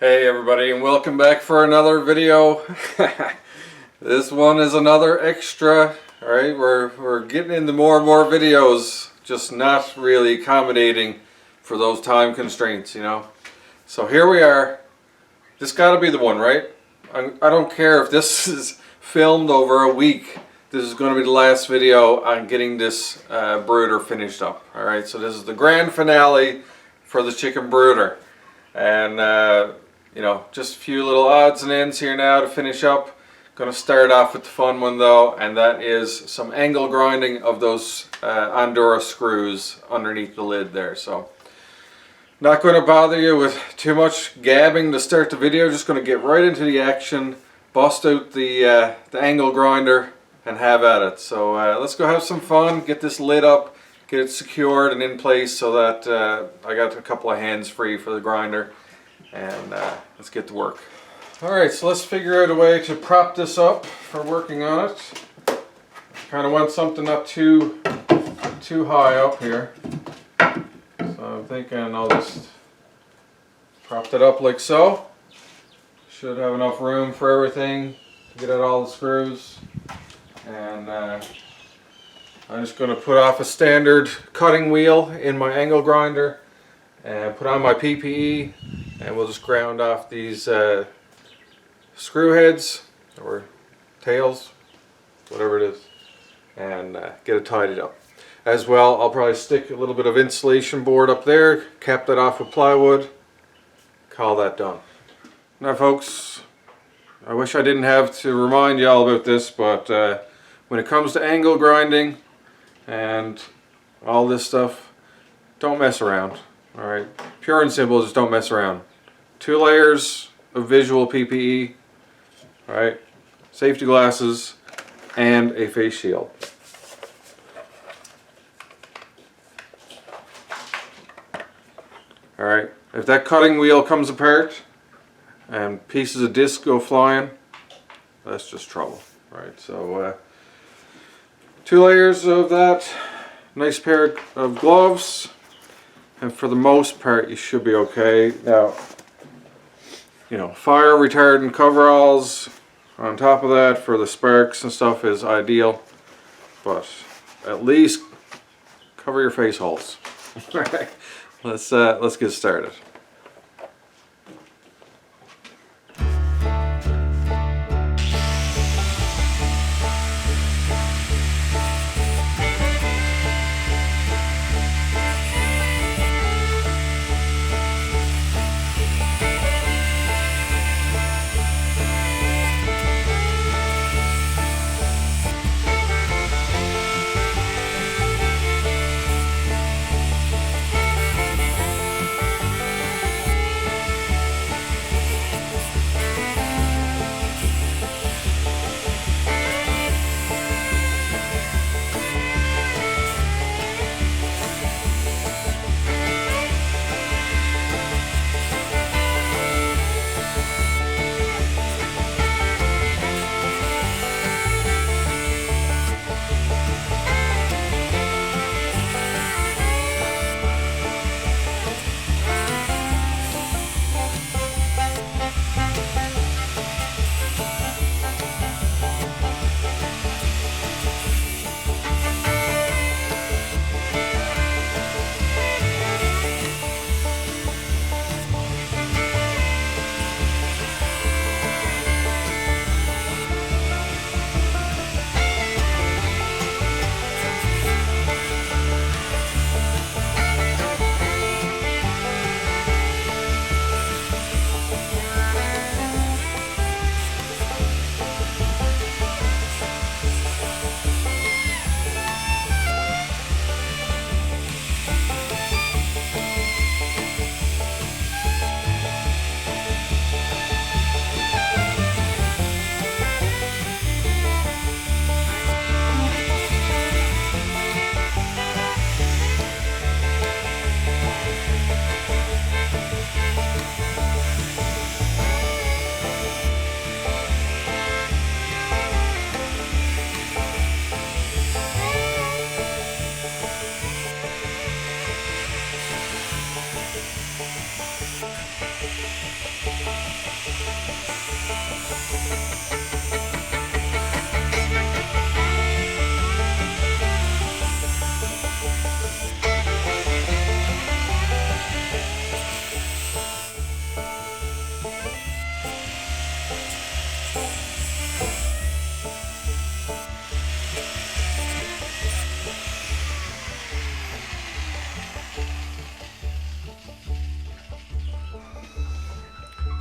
Hey everybody, and welcome back for another video. This one is another extra. Alright, we're getting into more and more videos, just not really accommodating for those time constraints, you know. So here we are. This got to be the one, right? I don't care if this is filmed over a week. This is going to be the last video on getting this brooder finished up. Alright, so this is the grand finale for the chicken brooder. And you know, just a few little odds and ends here now to finish up. Going to start off with the fun one though, and that is some angle grinding of those Andorra screws underneath the lid there. So not going to bother you with too much gabbing to start the video. Just going to get right into the action, bust out the angle grinder and have at it. So let's go have some fun, get this lid up, get it secured and in place so that I got a couple of hands free for the grinder. And let's get to work. Alright, so let's figure out a way to prop this up for working on it. Kind of want something not too high up here. So I'm thinking I'll just prop it up like so. Should have enough room for everything to get out all the screws. And I'm just going to put off a standard cutting wheel in my angle grinder and put on my PPE. And we'll just ground off these screw heads or tails, whatever it is, and get it tidied up. As well, I'll probably stick a little bit of insulation board up there, cap that off with plywood, call that done. Now folks, I wish I didn't have to remind y'all about this, but when it comes to angle grinding and all this stuff, don't mess around. Alright, pure and simple, just don't mess around. 2 layers of visual PPE, alright, safety glasses, and a face shield. Alright, if that cutting wheel comes apart and pieces of disc go flying, that's just trouble. Right, so 2 layers of that, nice pair of gloves. And for the most part, you should be okay. Now, you know, fire retardant coveralls on top of that for the sparks and stuff is ideal. But at least cover your face holes. Alright, let's get started.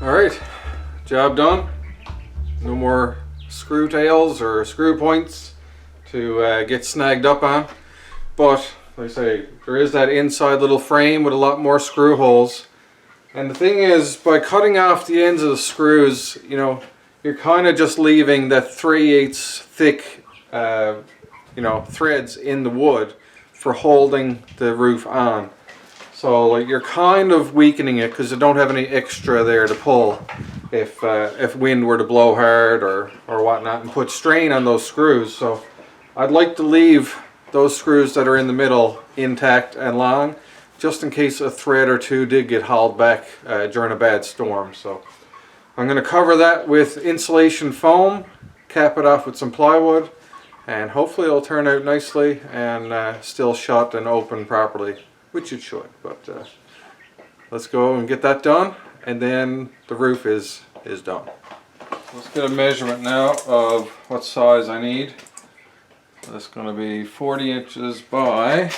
Alright, job done. No more screw tails or screw points to get snagged up on. But, like I say, there is that inside little frame with a lot more screw holes. And the thing is, by cutting off the ends of the screws, you know, you're kind of just leaving that 3/8 thick, you know, threads in the wood for holding the roof on. So like you're kind of weakening it because you don't have any extra there to pull if wind were to blow hard or whatnot and put strain on those screws. So I'd like to leave those screws that are in the middle intact and long, just in case a thread or two did get hauled back during a bad storm. So I'm going to cover that with insulation foam, cap it off with some plywood, and hopefully it'll turn out nicely and still shut and open properly, which it should. But let's go and get that done, and then the roof is done. Let's get a measurement now of what size I need. That's going to be 40 inches by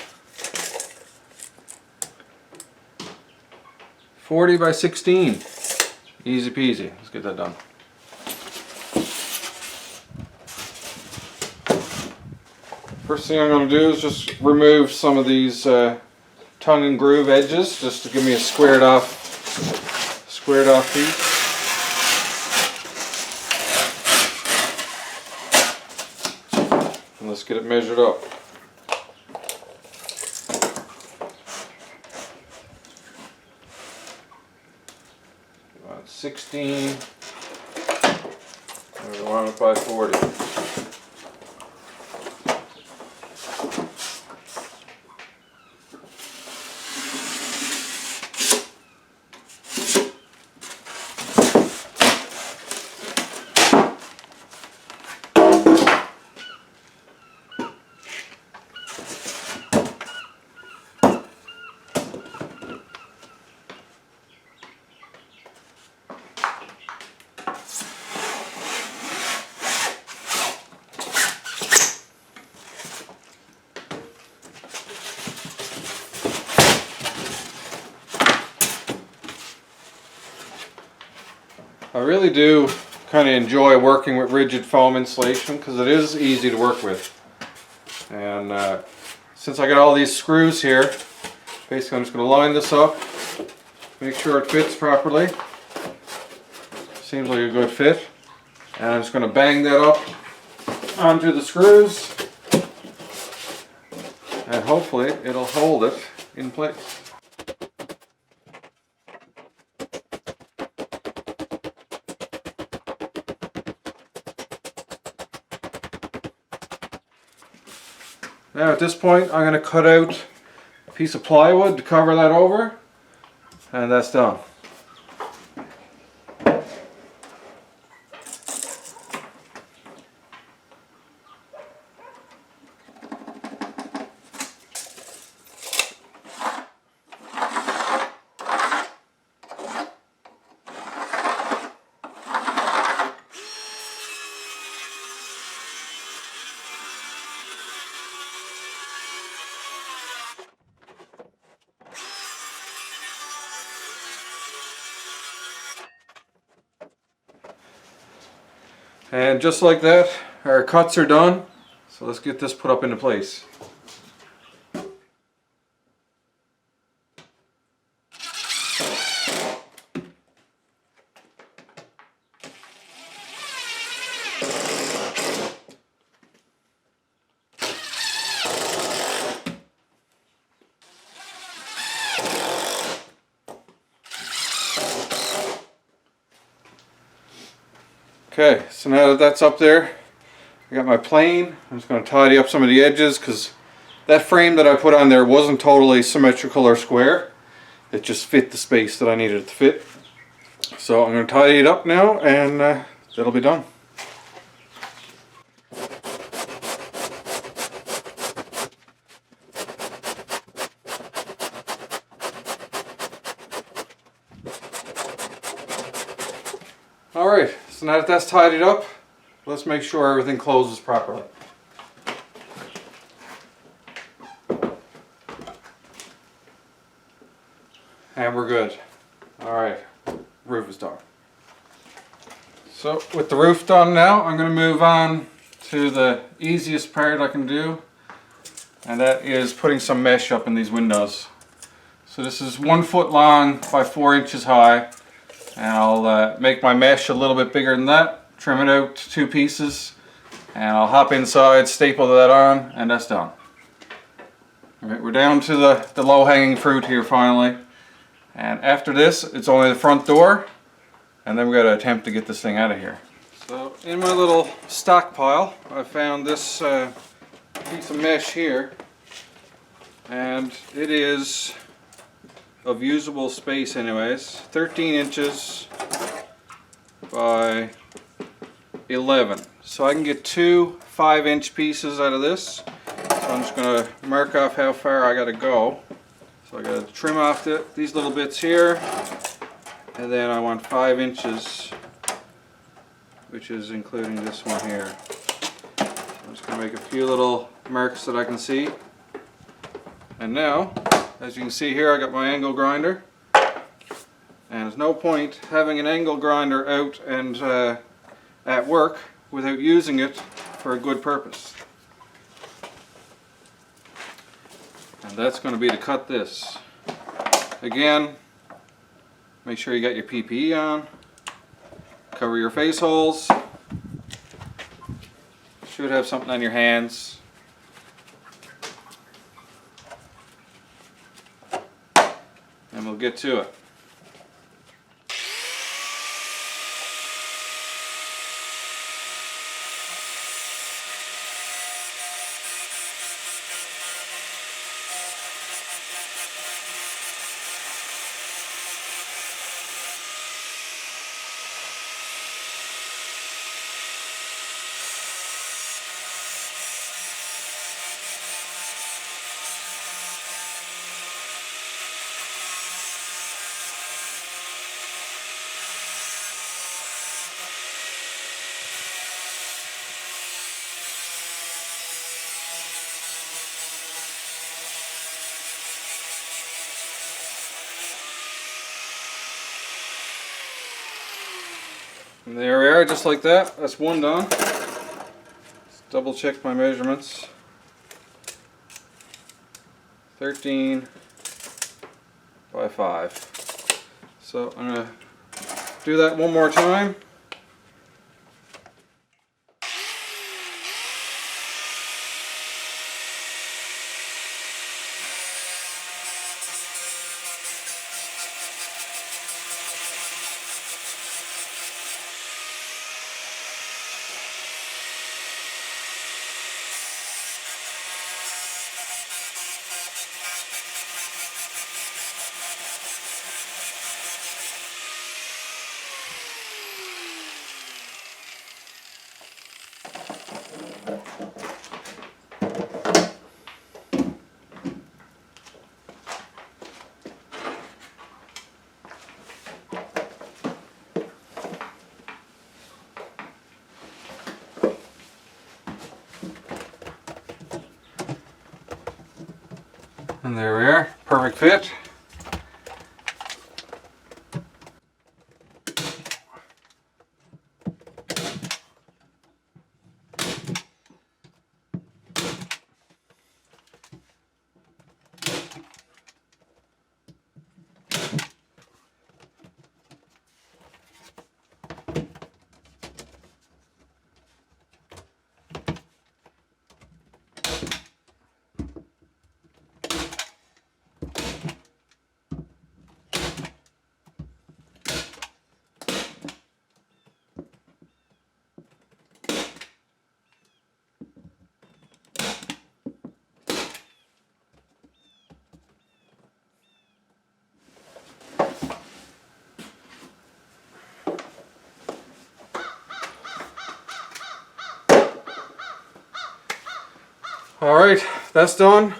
40 by 16. Easy peasy. Let's get that done. First thing I'm going to do is just remove some of these tongue and groove edges, just to give me a squared off piece. And let's get it measured up. About 16. And we want it by 40. I really do kind of enjoy working with rigid foam insulation because it is easy to work with. And since I got all these screws here, basically I'm just going to line this up, make sure it fits properly. Seems like a good fit. And I'm just going to bang that up onto the screws, and hopefully it'll hold it in place. Now at this point I'm going to cut out a piece of plywood to cover that over, and that's done. And just like that, our cuts are done. So let's get this put up into place. Okay, so now that that's up there, I got my plane. I'm just going to tidy up some of the edges because that frame that I put on there wasn't totally symmetrical or square. It just fit the space that I needed it to fit. So I'm going to tidy it up now, and that'll be done. Alright, so now that that's tidied up, let's make sure everything closes properly. And we're good. Alright, roof is done. So with the roof done now, I'm going to move on to the easiest part I can do, and that is putting some mesh up in these windows. So this is 1 foot long by 4 inches high, and I'll make my mesh a little bit bigger than that, trim it out to 2 pieces, and I'll hop inside, staple that on, and that's done. Alright, we're down to the low-hanging fruit here finally, and after this it's only the front door, and then we've got to attempt to get this thing out of here. So in my little stockpile I found this piece of mesh here, and it is of usable space anyways, 13 inches by 11. So I can get 2 5-inch pieces out of this. So I'm just going to mark off how far I got to go. So I got to trim off these little bits here, and then I want 5 inches, which is including this one here. So I'm just going to make a few little marks that I can see. And now, as you can see here, I got my angle grinder, and there's no point having an angle grinder out and at work without using it for a good purpose. And that's going to be to cut this. Again, make sure you got your PPE on, cover your face holes, should have something on your hands. And we'll get to it. And there we are, just like that. That's one done. Let's double check my measurements. 13 by 5. So I'm going to do that one more time. And there we are, perfect fit. Alright, that's done.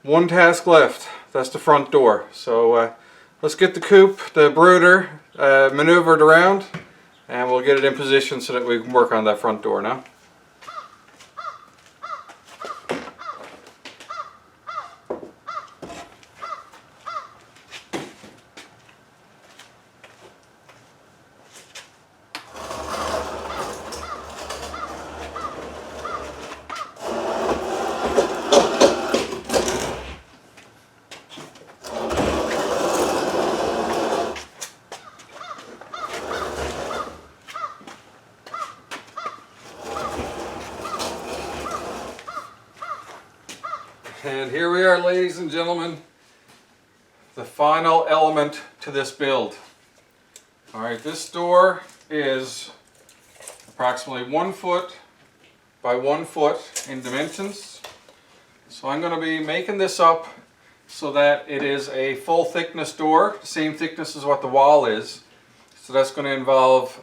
One task left. That's the front door. So let's get the coop, the brooder, maneuvered around, and we'll get it in position so that we can work on that front door now. And here we are, ladies and gentlemen, the final element to this build. Alright, this door is approximately 1 foot by 1 foot in dimensions. So I'm going to be making this up so that it is a full thickness door, the same thickness as what the wall is. So that's going to involve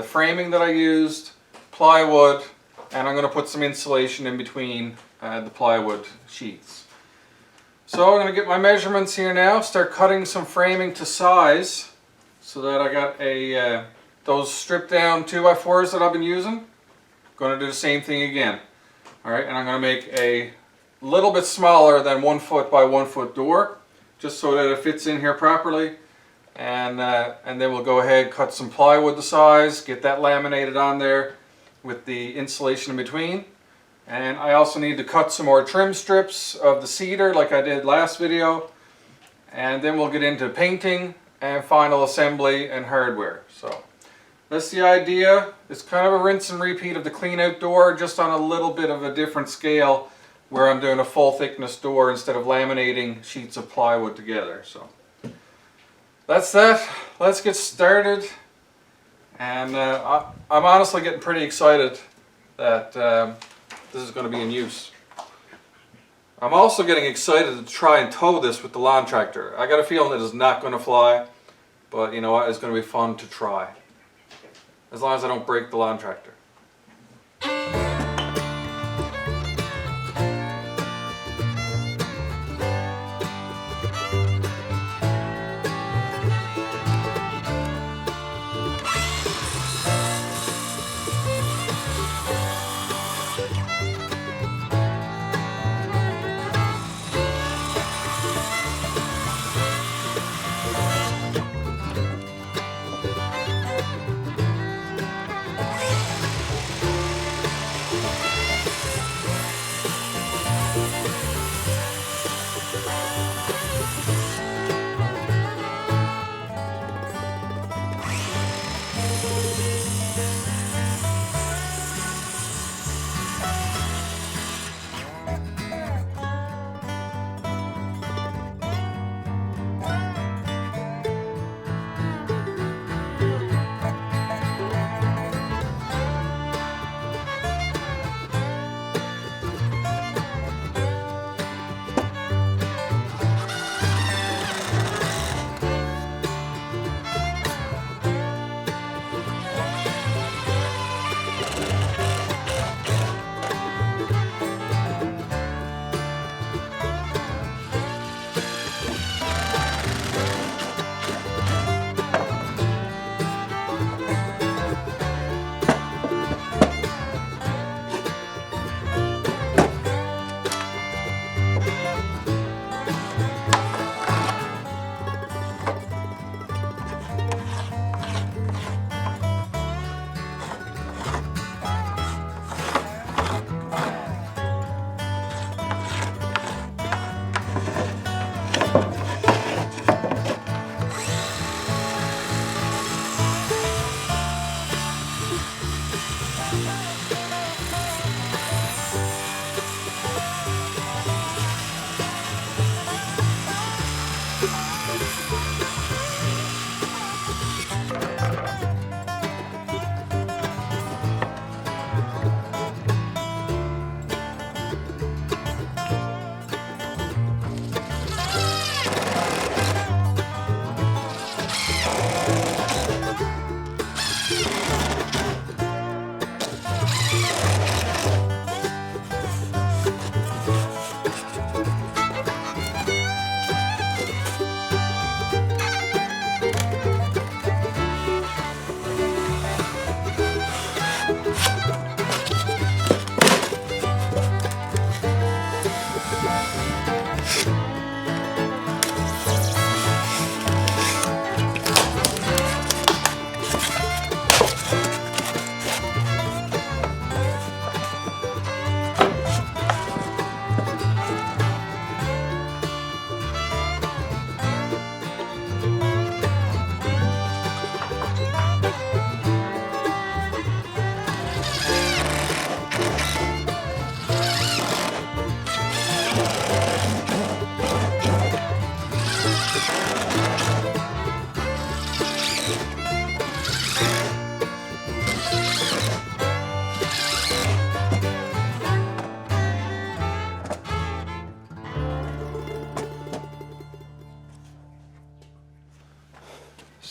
framing that I used, plywood, and I'm going to put some insulation in between the plywood sheets. So I'm going to get my measurements here now, start cutting some framing to size so that I got those stripped down 2x4s that I've been using. Going to do the same thing again. Alright, and I'm going to make a little bit smaller than 1 foot by 1 foot door, just so that it fits in here properly. And then we'll go ahead, cut some plywood to size, get that laminated on there with the insulation in between. And I also need to cut some more trim strips of the cedar like I did last video. And then we'll get into painting and final assembly and hardware. So that's the idea. It's kind of a rinse and repeat of the clean out door, just on a little bit of a different scale, where I'm doing a full thickness door instead of laminating sheets of plywood together. So that's that. Let's get started. And I'm honestly getting pretty excited that this is going to be in use. I'm also getting excited to try and tow this with the lawn tractor. I got a feeling that it's not going to fly, but you know what, it's going to be fun to try. As long as I don't break the lawn tractor.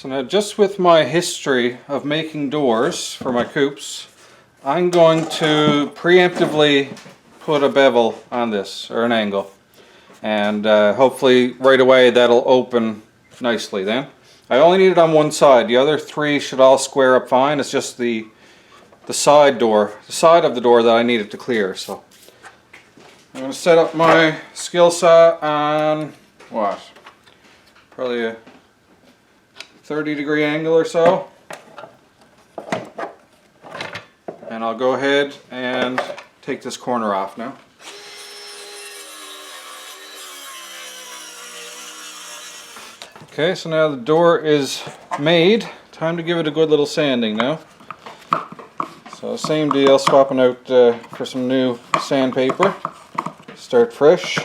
So now, just with my history of making doors for my coupes, I'm going to preemptively put a bevel on this, or an angle. And hopefully right away that'll open nicely then. I only need it on one side. The other three should all square up fine. It's just the side door, the side of the door that I need it to clear. So I'm going to set up my skill saw on what? Probably a 30-degree angle or so. And I'll go ahead and take this corner off now. Okay, so now the door is made. Time to give it a good little sanding now. So same deal, swapping out for some new sandpaper. Start fresh.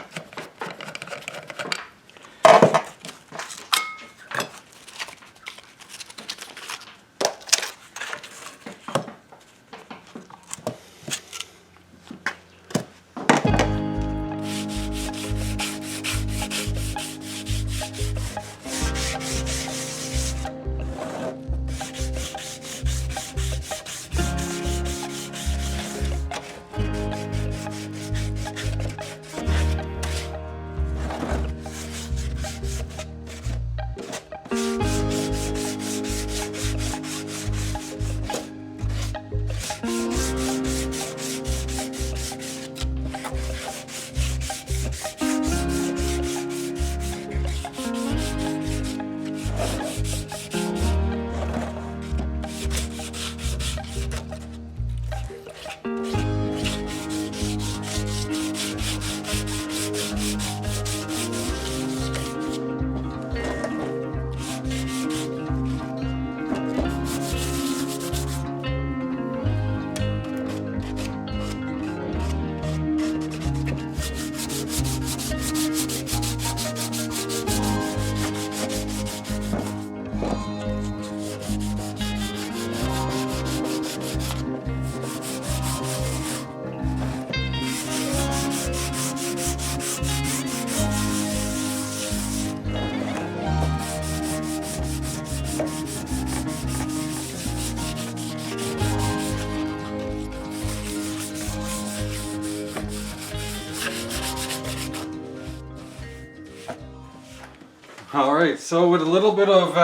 Alright, so with a little bit of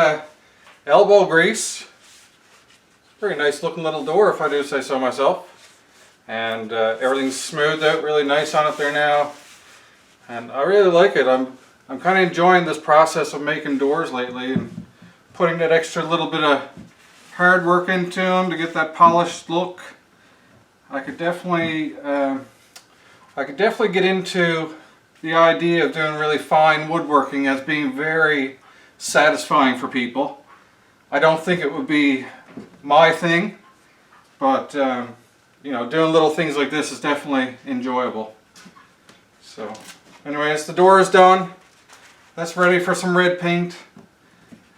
elbow grease, very nice looking little door if I do say so myself, and everything's smoothed out really nice on it there now, and I really like it. I'm kind of enjoying this process of making doors lately and putting that extra little bit of hard work into them to get that polished look. I could definitely get into the idea of doing really fine woodworking as being very satisfying for people. I don't think it would be my thing, but you know, doing little things like this is definitely enjoyable. So anyways, the door is done. That's ready for some red paint,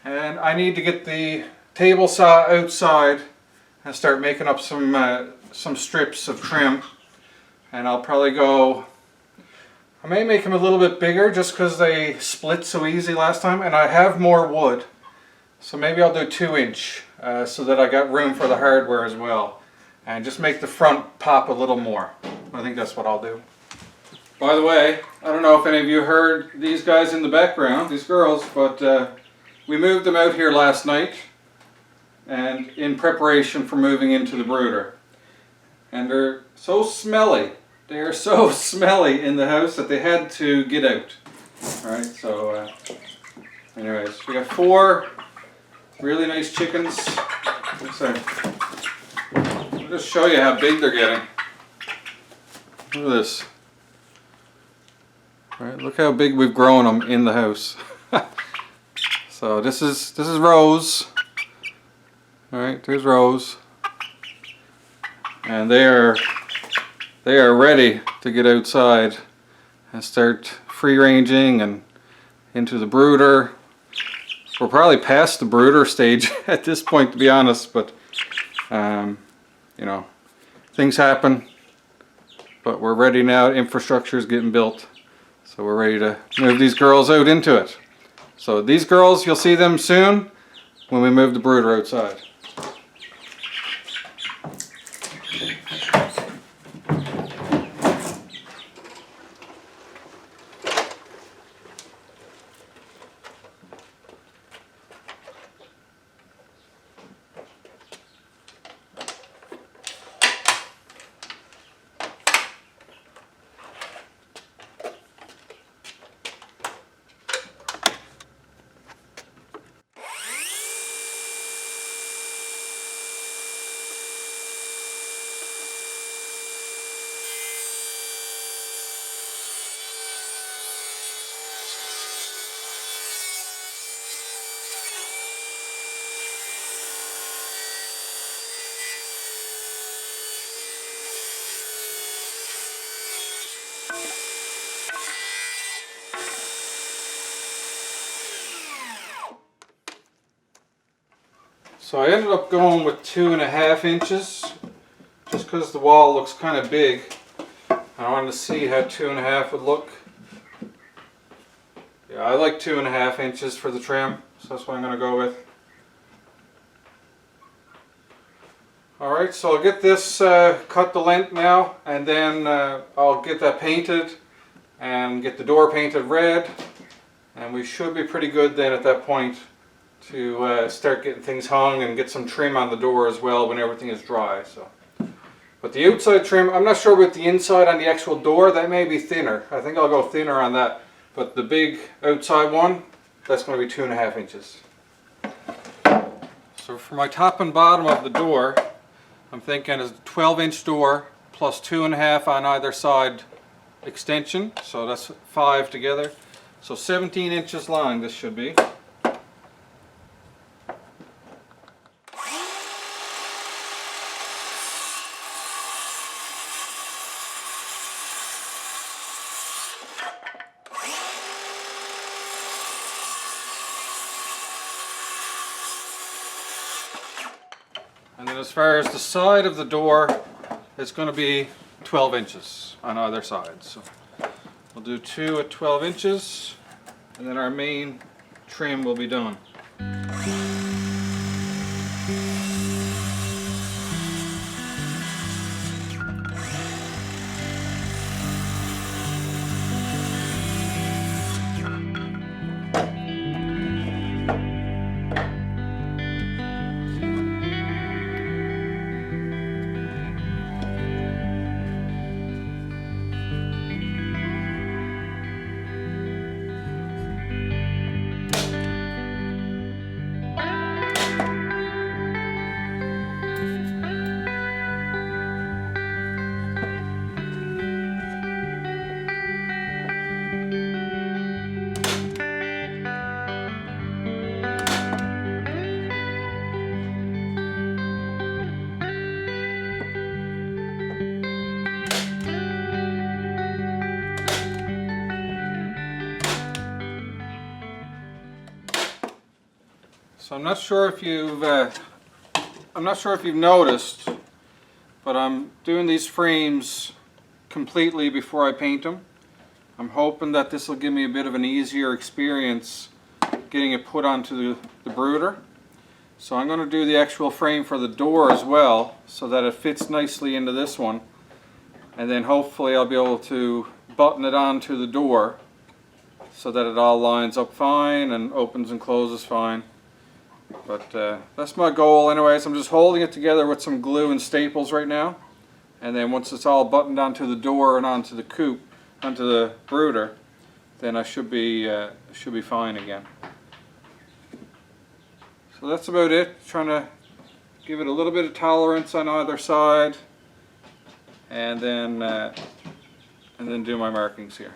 and I need to get the table saw outside and start making up some strips of trim. And I'll probably go, I may make them a little bit bigger just because they split so easy last time, and I have more wood, so maybe I'll do 2-inch so that I got room for the hardware as well, and just make the front pop a little more. I think that's what I'll do. By the way, I don't know if any of you heard these guys in the background, these girls, but we moved them out here last night and in preparation for moving into the brooder, and they're so smelly. They are so smelly in the house that they had to get out. Alright, so anyways, we got 4 really nice chickens. So, I'll just show you how big they're getting. Look at this. Alright, look how big we've grown them in the house. So this is Rose. Alright, there's Rose. And they are ready to get outside and start free ranging and into the brooder. We're probably past the brooder stage at this point, to be honest, but you know, things happen, but we're ready now. Infrastructure is getting built, so we're ready to move these girls out into it. So these girls, you'll see them soon. when we move the brooder outside. So I ended up going with 2.5 inches just because the wall looks kind of big. I wanted to see how 2.5 would look. Yeah, I like 2.5 inches for the trim, so that's what I'm going to go with. Alright, so I'll get this cut the length now, and then I'll get that painted and get the door painted red, and we should be pretty good then at that point to start getting things hung and get some trim on the door as well when everything is dry. So, but the outside trim, I'm not sure with the inside on the actual door, that may be thinner. I think I'll go thinner on that, but the big outside one, that's going to be 2.5 inches. So for my top and bottom of the door, I'm thinking is a 12-inch door plus 2.5 on either side extension, so that's 5 together. So 17 inches long this should be. And then as far as the side of the door, it's going to be 12 inches on either side. So we'll do 2 at 12 inches, and then our main trim will be done. So I'm not sure if you've noticed, but I'm doing these frames completely before I paint them. I'm hoping that this will give me a bit of an easier experience getting it put onto the brooder. So I'm going to do the actual frame for the door as well, so that it fits nicely into this one, and then hopefully I'll be able to button it onto the door so that it all lines up fine and opens and closes fine. But that's my goal anyways. I'm just holding it together with some glue and staples right now, and then once it's all buttoned onto the door and onto the coop, onto the brooder, then I should be fine again. So that's about it. Trying to give it a little bit of tolerance on either side, and then do my markings here.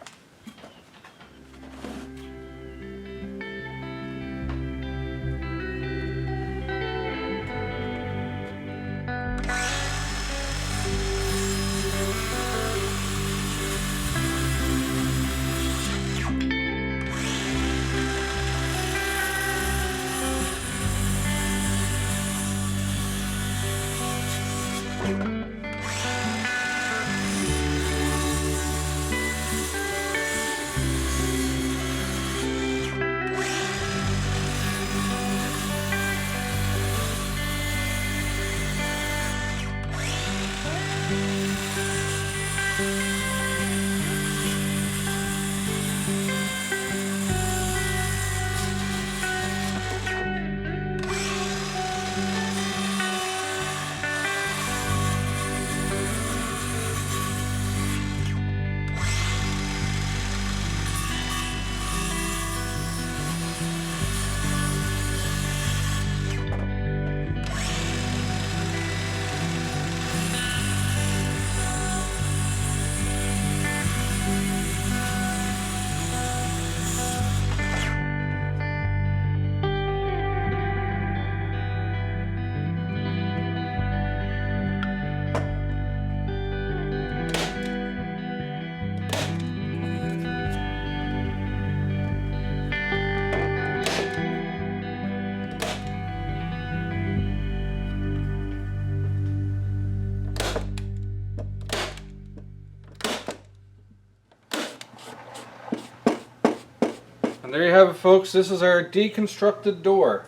And there you have it, folks. This is our deconstructed door.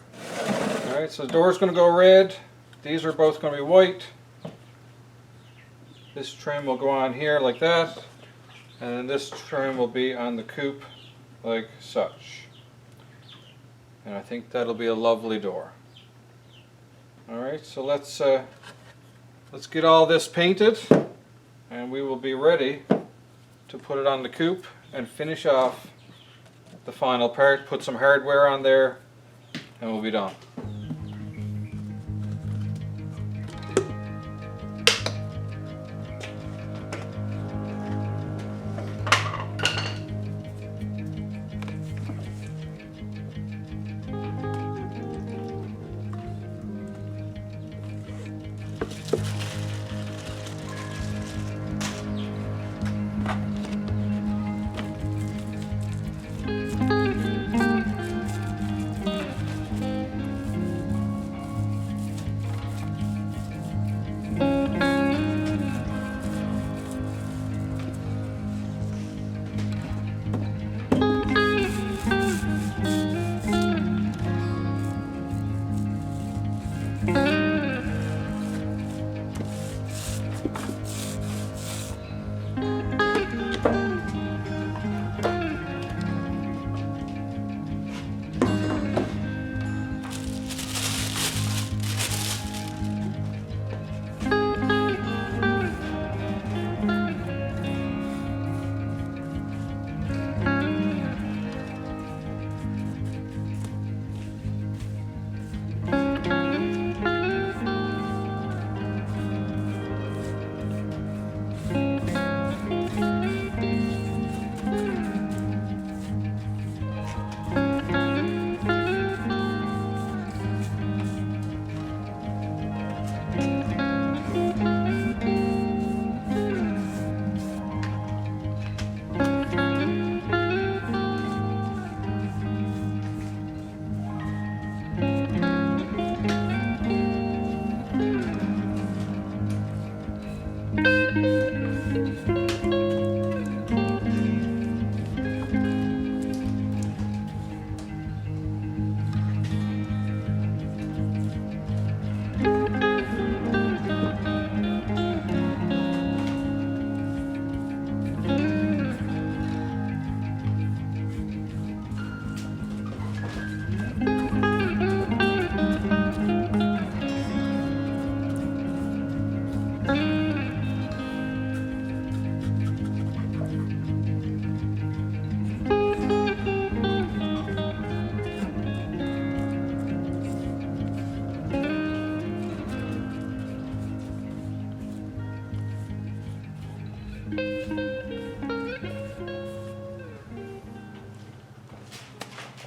Alright, so the door's going to go red. These are both going to be white. This trim will go on here like that. And then this trim will be on the coupe like such. And I think that'll be a lovely door. Alright, so let's get all this painted, and we will be ready to put it on the coupe and finish off the final part, put some hardware on there, and we'll be done.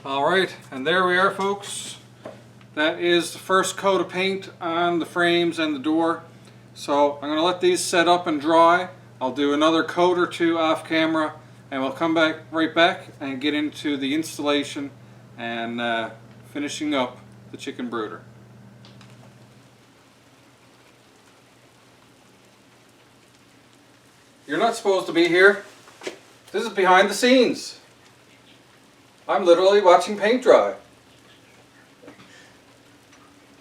Alright, and there we are, folks. That is the first coat of paint on the frames and the door. So I'm going to let these set up and dry. I'll do another coat or two off camera, and we'll come right back and get into the installation and finishing up the chicken brooder. You're not supposed to be here. This is behind the scenes. I'm literally watching paint dry.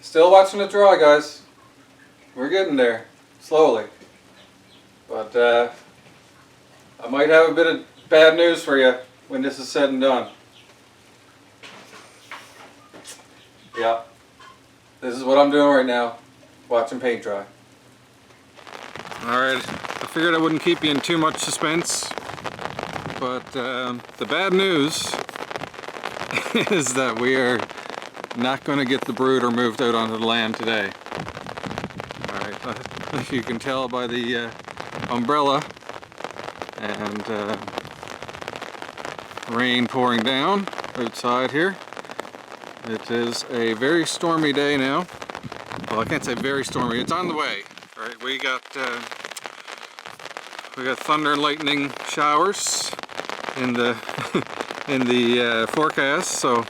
Still watching it dry, guys. We're getting there, slowly. But I might have a bit of bad news for you when this is said and done. Yeah, this is what I'm doing right now, watching paint dry. Alright, I figured I wouldn't keep you in too much suspense, but the bad news is that we are not going to get the brooder moved out onto the land today. Alright, if you can tell by the umbrella and rain pouring down outside here, it is a very stormy day now. Well, I can't say very stormy, it's on the way. Alright, we got thunder and lightning showers in the in the forecast, so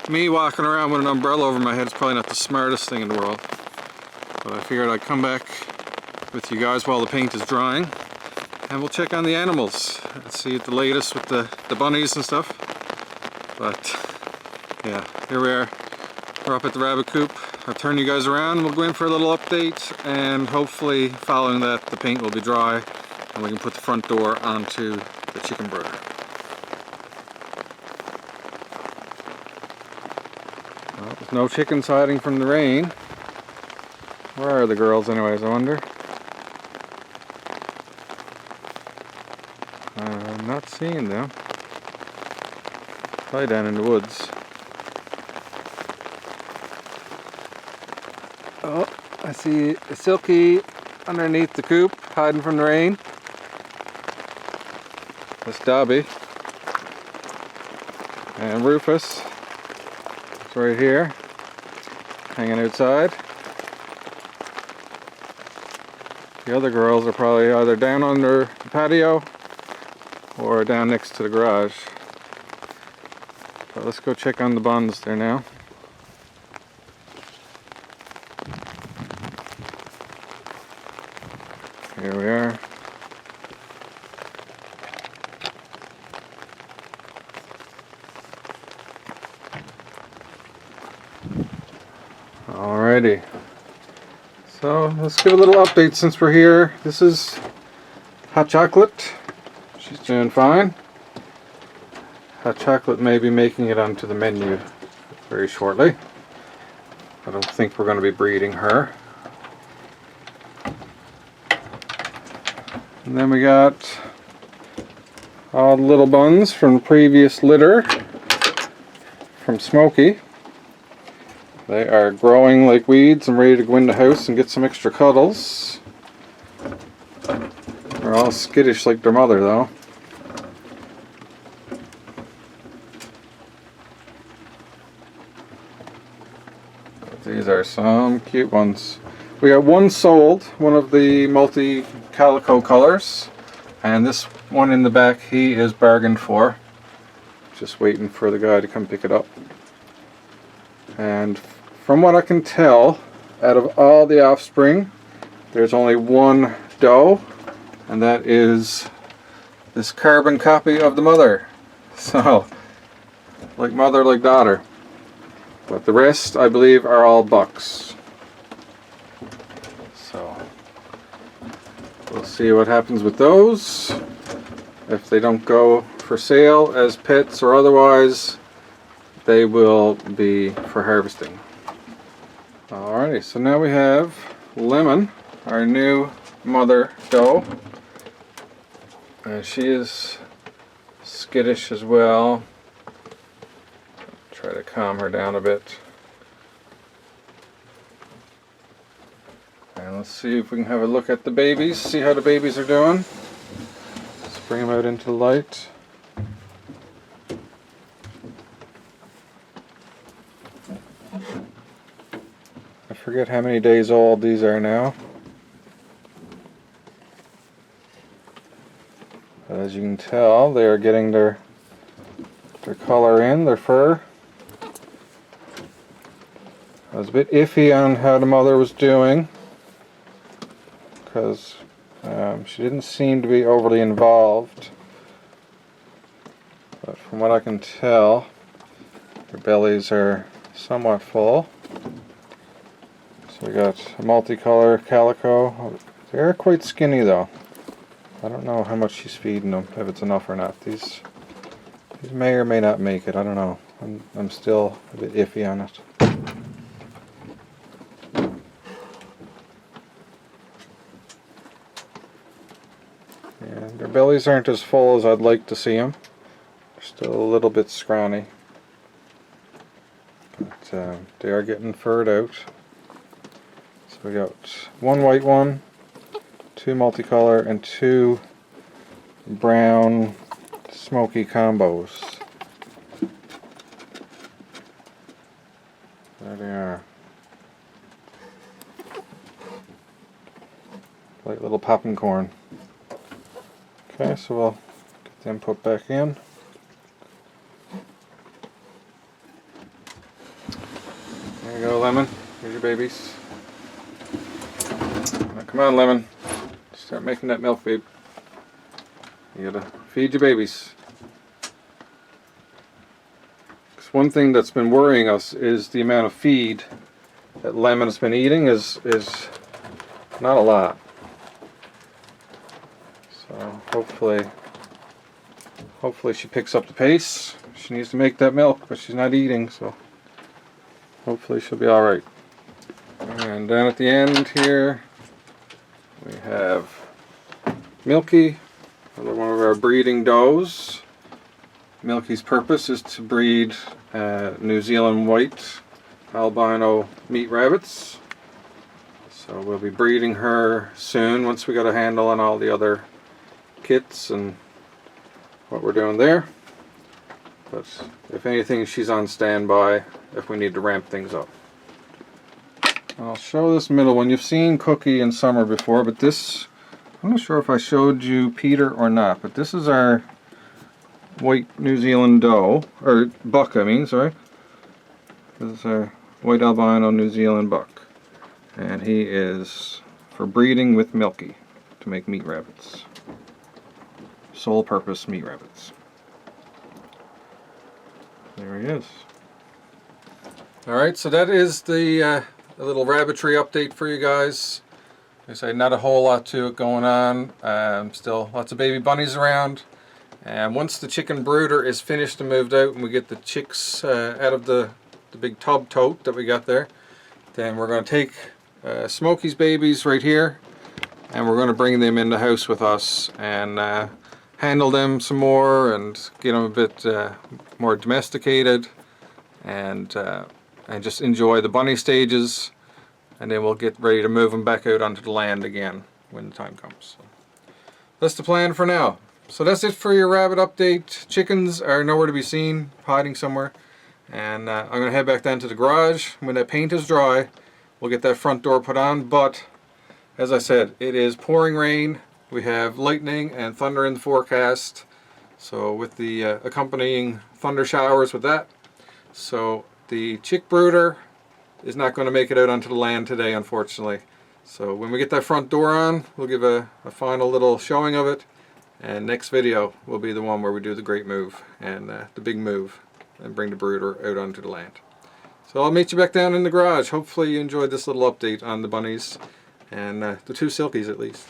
me walking around with an umbrella over my head is probably not the smartest thing in the world. But I figured I'd come back with you guys while the paint is drying, and we'll check on the animals and see the latest with the bunnies and stuff. But yeah, here we are. We're up at the rabbit coop. I've turned you guys around and we'll go in for a little update, and hopefully following that the paint will be dry and we can put the front door onto the chicken brooder. Well, there's no chickens hiding from the rain. Where are the girls anyways, I wonder? I'm not seeing them. Probably down in the woods. Oh, I see a Silky underneath the coop, hiding from the rain. That's Dobby. And Rufus is right here, hanging outside. The other girls are probably either down under the patio or down next to the garage. But let's go check on the buns there now. Here we are. Alrighty. So let's give a little update since we're here. This is Hot Chocolate. She's doing fine. Hot Chocolate may be making it onto the menu very shortly. I don't think we're going to be breeding her. And then we got all the little buns from the previous litter from Smokey. They are growing like weeds and ready to go in the house and get some extra cuddles. They're all skittish like their mother though. These are some cute ones. We got one sold, one of the multi calico colors, and this one in the back he is bargained for. Just waiting for the guy to come pick it up. And from what I can tell, out of all the offspring, there's only one doe, and that is this carbon copy of the mother. So, like mother, like daughter. But the rest, I believe, are all bucks. So, we'll see what happens with those. If they don't go for sale as pets or otherwise, they will be for harvesting. Alrighty, so now we have Lemon, our new mother doe. And she is skittish as well. Try to calm her down a bit. And let's see if we can have a look at the babies, see how the babies are doing. Let's bring them out into the light. I forget how many days old these are now. But as you can tell, they are getting their color in, their fur. I was a bit iffy on how the mother was doing because she didn't seem to be overly involved. But from what I can tell, their bellies are somewhat full. So we got a multicolor calico. They're quite skinny though. I don't know how much she's feeding them, if it's enough or not. These may or may not make it. I don't know. I'm still a bit iffy on it. Yeah, their bellies aren't as full as I'd like to see them. They're still a little bit scrawny. But they are getting furred out. So we got one white one, two multicolor, and two brown smoky combos. There they are. Like little popping corn. Okay, so we'll get them put back in. There you go, Lemon. Here's your babies. Now, come on, Lemon. Start making that milk, babe. You gotta feed your babies. one thing that's been worrying us is the amount of feed that Lemon's been eating is not a lot. So hopefully she picks up the pace. She needs to make that milk, but she's not eating, so hopefully she'll be alright. And down at the end here we have Milky, another one of our breeding does. Milky's purpose is to breed New Zealand white albino meat rabbits. So we'll be breeding her soon once we got a handle on all the other kits and what we're doing there. But if anything, she's on standby if we need to ramp things up. I'll show this middle one. You've seen Cookie and Summer before, but this, I'm not sure if I showed you Peter or not, but this is our white New Zealand doe, or buck I mean, sorry. This is our white albino New Zealand buck. And he is for breeding with Milky to make meat rabbits. Sole purpose meat rabbits. There he is. Alright, so that is the little rabbitry update for you guys. Like I say, not a whole lot to it going on. Still lots of baby bunnies around. And once the chicken brooder is finished and moved out and we get the chicks out of the big tub tote that we got there, then we're going to take Smokey's babies right here and we're going to bring them in the house with us and handle them some more and get them a bit more domesticated and just enjoy the bunny stages, and then we'll get ready to move them back out onto the land again when the time comes. So that's the plan for now. So that's it for your rabbit update. Chickens are nowhere to be seen, hiding somewhere. And I'm going to head back down to the garage. When that paint is dry, we'll get that front door put on. But, as I said, it is pouring rain. We have lightning and thunder in the forecast. So with the accompanying thunder showers with that. So the chick brooder is not going to make it out onto the land today, unfortunately. So when we get that front door on, we'll give a final little showing of it. And next video will be the one where we do the great move and the big move and bring the brooder out onto the land. So I'll meet you back down in the garage. Hopefully you enjoyed this little update on the bunnies and the two silkies at least.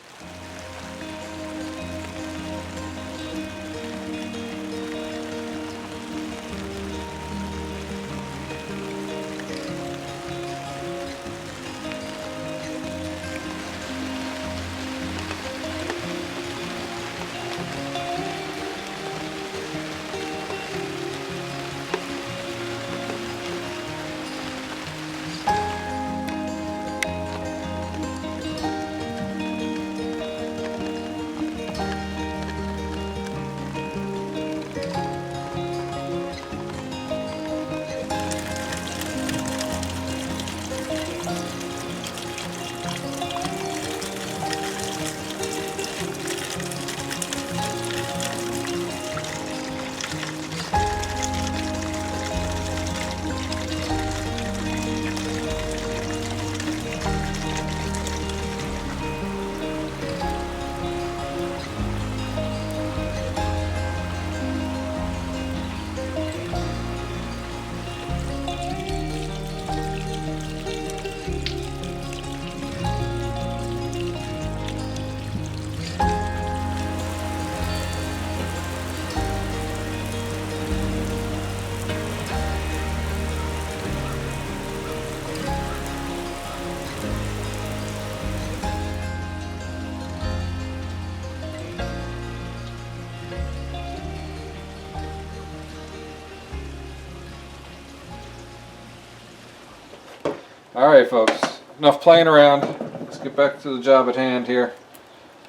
Alright folks, enough playing around. Let's get back to the job at hand here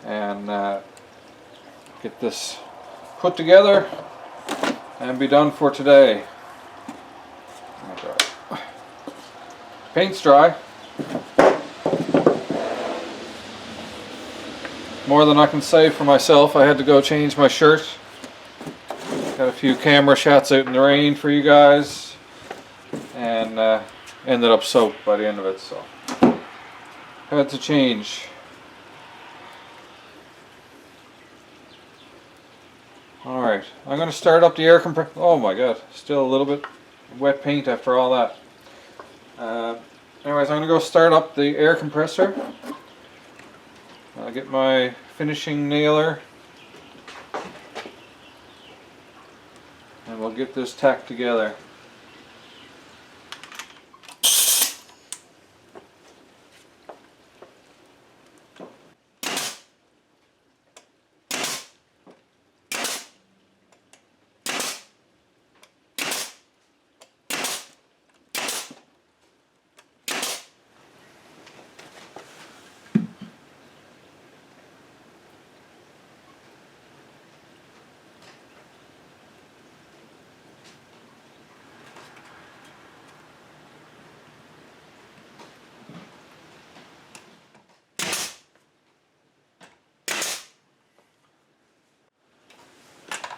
and get this put together and be done for today. Paint's dry. More than I can say for myself. I had to go change my shirt. Got a few camera shots out in the rain for you guys and ended up soaked by the end of it, so had to change. Alright, I'm going to start up the air compressor. Oh my god, still a little bit. wet paint after all that. Anyways, I'm gonna go start up the air compressor. I'll get my finishing nailer and we'll get this tacked together.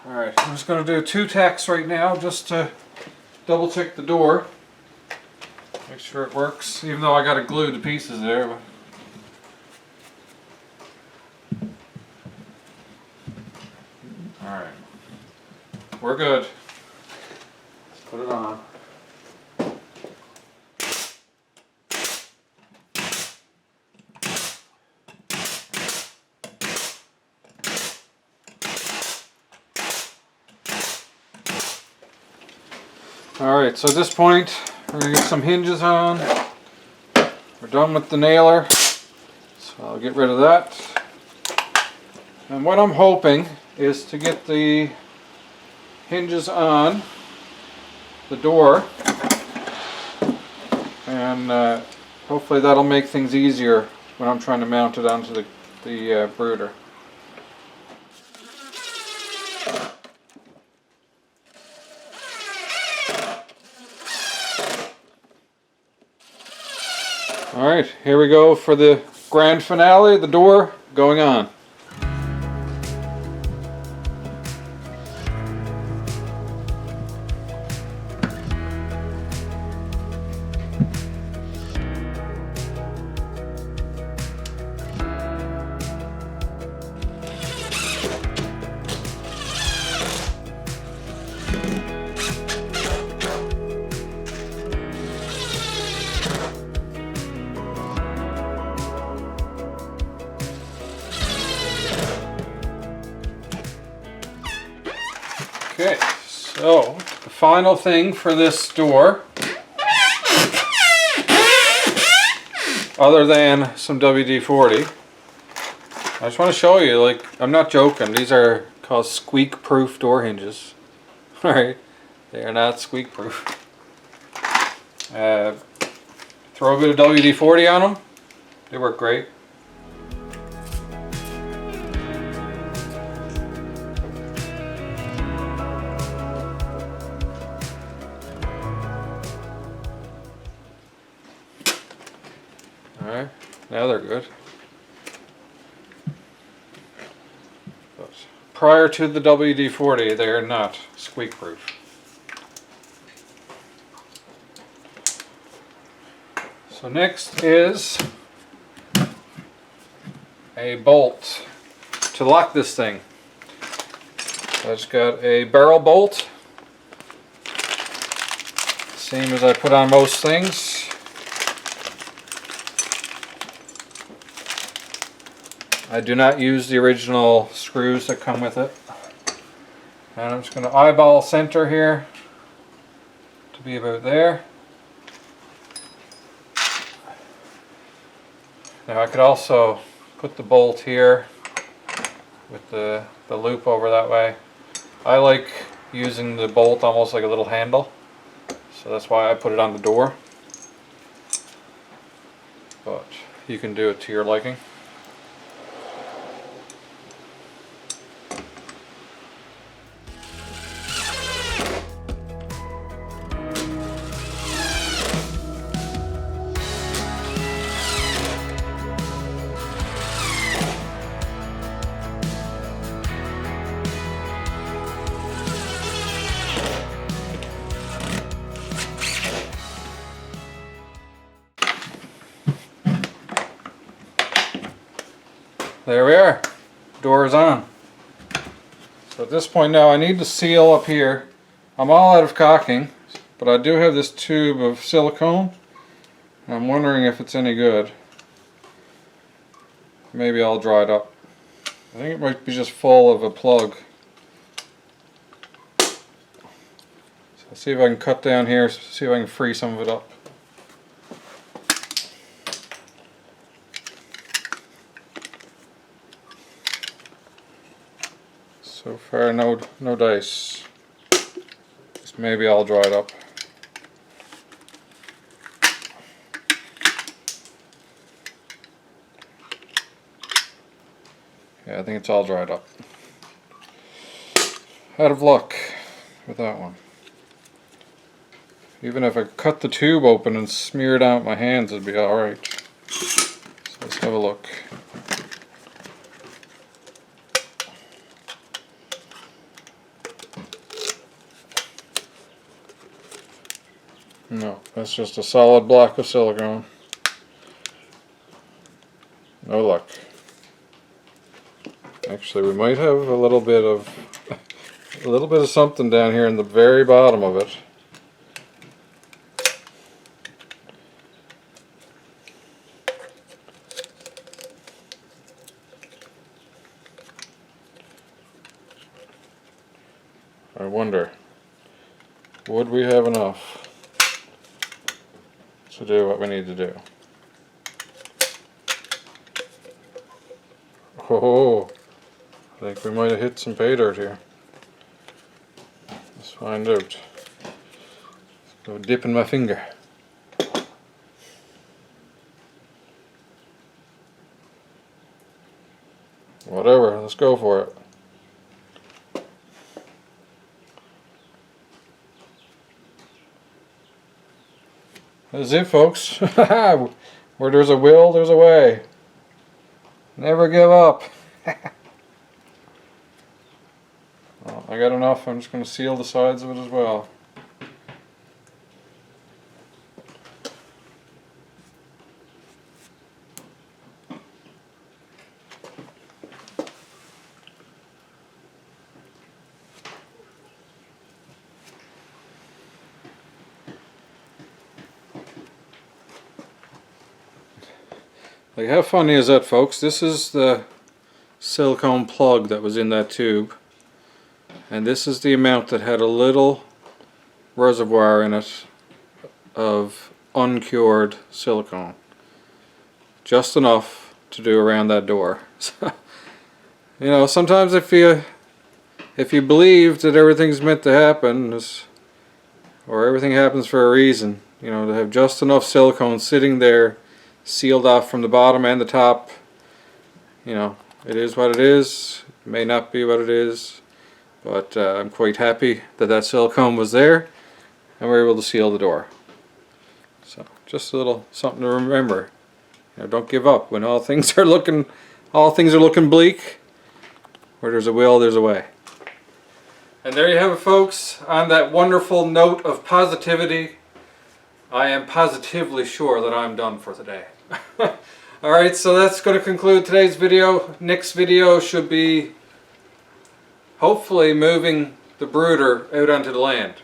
Alright, I'm just going to do 2 tacks right now just to double check the door. Make sure it works, even though I got to glue the pieces there. Alright, we're good. Let's put it on. Alright, so at this point we're going to get some hinges on. We're done with the nailer, so I'll get rid of that. And what I'm hoping is to get the hinges on the door, and hopefully that'll make things easier when I'm trying to mount it onto the brooder. Alright, here we go for the grand finale, the door going on. Okay, so the final thing for this door, other than some WD-40, I just want to show you, like, I'm not joking, these are called squeak-proof door hinges. Alright, they are not squeak-proof. Throw a bit of WD-40 on them, they work great. Alright, now they're good. But prior to the WD-40, they are not squeak-proof. So next is a bolt to lock this thing. So I just got a barrel bolt, same as I put on most things. I do not use the original screws that come with it. And I'm just going to eyeball center here to be about there. Now I could also put the bolt here with the loop over that way. I like using the bolt almost like a little handle, so that's why I put it on the door. But you can do it to your liking. There we are. Door is on. So at this point now I need to seal up here. I'm all out of caulking, but I do have this tube of silicone. I'm wondering if it's any good. Maybe I'll dry it up. I think it might be just full of a plug. So I'll see if I can cut down here, see if I can free some of it up. So far no dice. Just maybe I'll dry it up. Yeah, I think it's all dried up. Out of luck with that one. Even if I cut the tube open and smear it out my hands, it'd be alright. So let's have a look. No, that's just a solid block of silicone. No luck. Actually, we might have a little bit of something down here in the very bottom of it. I wonder, would we have enough to do what we need to do? Oh, I think we might have hit some pay dirt here. Let's find out. Let's go dipping my finger. Whatever, let's go for it. That's it, folks. Where there's a will, there's a way. Never give up. Well, I got enough. I'm just going to seal the sides of it as well. Like, how funny is that, folks? This is the silicone plug that was in that tube, and this is the amount that had a little reservoir in it of uncured silicone. Just enough to do around that door. So, you know, sometimes if you believe that everything's meant to happen, or everything happens for a reason, you know, to have just enough silicone sitting there sealed off from the bottom and the top, you know, it is what it is. It may not be what it is, but I'm quite happy that that silicone was there and we're able to seal the door. So just a little something to remember. You know, don't give up when all things are looking bleak. Where there's a will, there's a way. And there you have it, folks. On that wonderful note of positivity, I am positively sure that I'm done for today. Alright, so that's going to conclude today's video. Next video should be hopefully moving the brooder out onto the land.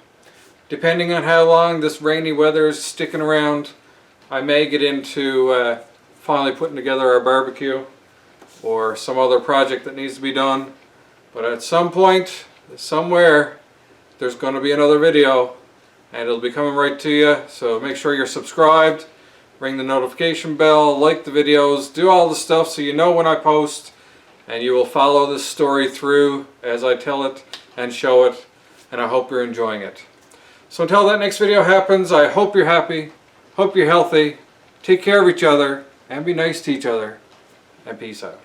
Depending on how long this rainy weather is sticking around, I may get into finally putting together our barbecue or some other project that needs to be done. But at some point, somewhere, there's going to be another video and it'll be coming right to you. So make sure you're subscribed, ring the notification bell, like the videos, do all the stuff so you know when I post, and you will follow this story through as I tell it and show it, and I hope you're enjoying it. So until that next video happens, I hope you're happy, hope you're healthy, take care of each other, and be nice to each other, and peace out.